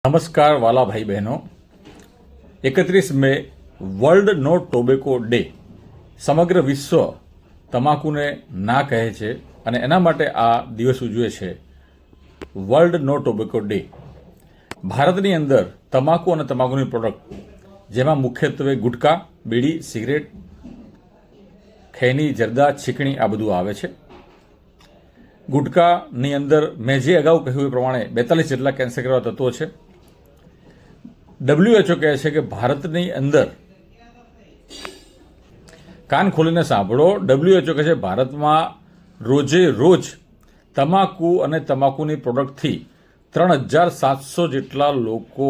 નમસ્કાર વાલા ભાઈ બહેનો, 31 મે વર્લ્ડ નો ટોબેકો ડે. સમગ્ર વિશ્વ તમાકુને ના કહે છે અને એના માટે આ દિવસ ઉજવે છે, વર્લ્ડ નો ટોબેકો ડે. ભારતની અંદર તમાકુ અને તમાકુની પ્રોડક્ટ, જેમાં મુખ્યત્વે ગુટકા, બીડી, સિગરેટ, ખૈની, જરદા, છીકણી આ બધું આવે છે. ગુટકાની અંદર મેં જે અગાઉ કહ્યું એ પ્રમાણે 42 જેટલા કેન્સર કરવા તત્વો છે. WHO કહે છે કે ભારતની અંદર, કાન ખોલીને સાંભળો, WHO કહે છે ભારતમાં રોજે રોજ તમાકુ અને તમાકુની પ્રોડક્ટથી 3700 જેટલા લોકો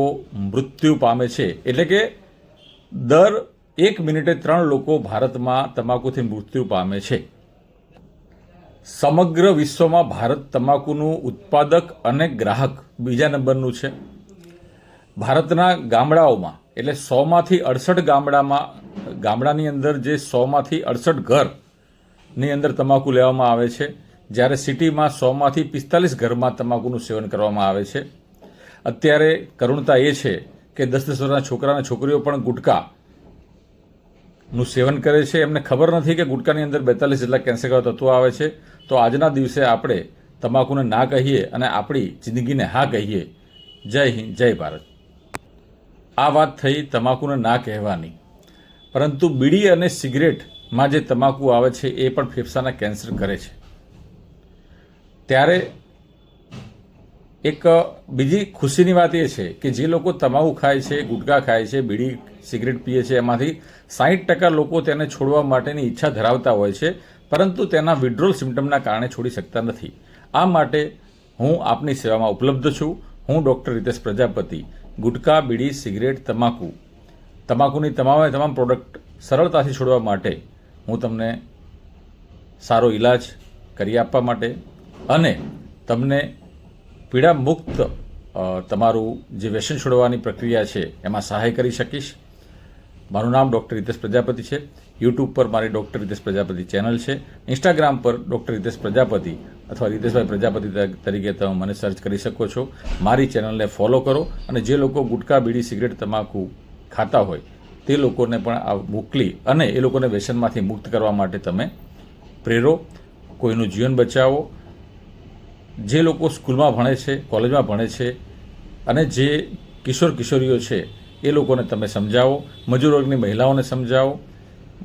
મૃત્યુ પામે છે. એટલે કે દર 1 મિનિટે 3 લોકો ભારતમાં તમાકુથી મૃત્યુ પામે છે. સમગ્ર વિશ્વમાં ભારત તમાકુનું ઉત્પાદક અને ગ્રાહક બીજા નંબરનું છે. ભારતના ગામડાઓમાં, એટલે 100માંથી 68 ગામડાની અંદર જે 100માંથી 68 ઘરની અંદર તમાકુ લેવામાં આવે છે, જ્યારે સિટીમાં 100માંથી 45 ઘરમાં તમાકુનું સેવન કરવામાં આવે છે. અત્યારે કરુણતા એ છે કે 10-10 વર્ષના છોકરા અને છોકરીઓ પણ ગુટકાનું સેવન કરે છે. એમને ખબર નથી કે ગુટકાની અંદર 42 જેટલા કેન્સર કરવા તત્વો આવે છે. તો આજના દિવસે આપણે તમાકુને ના કહીએ અને આપણી જિંદગીને હા કહીએ. જય હિન્દ, જય ભારત. આ વાત થઈ તમાકુને ના કહેવાની, પરંતુ બીડી અને સિગરેટમાં જે તમાકુ આવે છે એ પણ ફેફસાના કેન્સર કરે છે. ત્યારે એક બીજી ખુશીની વાત એ છે કે જે લોકો તમાકુ ખાય છે, ગુટકા ખાય છે, બીડી સિગરેટ પીએ છે, એમાંથી 60% લોકો તેને છોડવા માટેની ઈચ્છા ધરાવતા હોય છે, પરંતુ તેના વિડ્રોલ સિમ્ટમના કારણે છોડી શકતા નથી. આ માટે હું આપની સેવામાં ઉપલબ્ધ છું. હું ડૉક્ટર રિતેશ પ્રજાપતિ. ગુટકા, બીડી, સિગરેટ, તમાકુની તમામ પ્રોડક્ટ સરળતાથી છોડવા માટે હું તમને સારો ઈલાજ કરી આપવા માટે અને તમને પીડા મુક્ત તમારું જે વ્યસન છોડવાની પ્રક્રિયા છે એમાં સહાય કરી શકીશ. મારું નામ ડૉક્ટર રિતેશ પ્રજાપતિ છે. યુટ્યુબ પર મારી ડૉક્ટર રિતેશ પ્રજાપતિ ચેનલ છે. ઇન્સ્ટાગ્રામ પર ડૉક્ટર રિતેશ પ્રજાપતિ અથવા રિતેશભાઈ પ્રજાપતિ તરીકે તમે મને સર્ચ કરી શકો છો. મારી ચેનલને ફોલો કરો અને જે લોકો ગુટકા, બીડી, સિગરેટ, તમાકુ ખાતા હોય તે લોકોને પણ આ મોકલી અને એ લોકોને વ્યસનમાંથી મુક્ત કરવા માટે તમે પ્રેરો, કોઈનું જીવન બચાવો. જે લોકો સ્કૂલમાં ભણે છે, કોલેજમાં ભણે છે અને જે કિશોર કિશોરીઓ છે એ લોકોને તમે સમજાવો. મજૂર વર્ગની મહિલાઓને સમજાવો,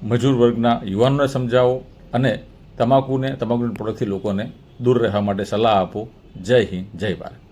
મજૂર વર્ગના યુવાનોને સમજાવો અને તમાકુની પ્રોડક્ટથી લોકોને દૂર રહેવા માટે સલાહ આપો. જય હિન્દ, જય ભારત.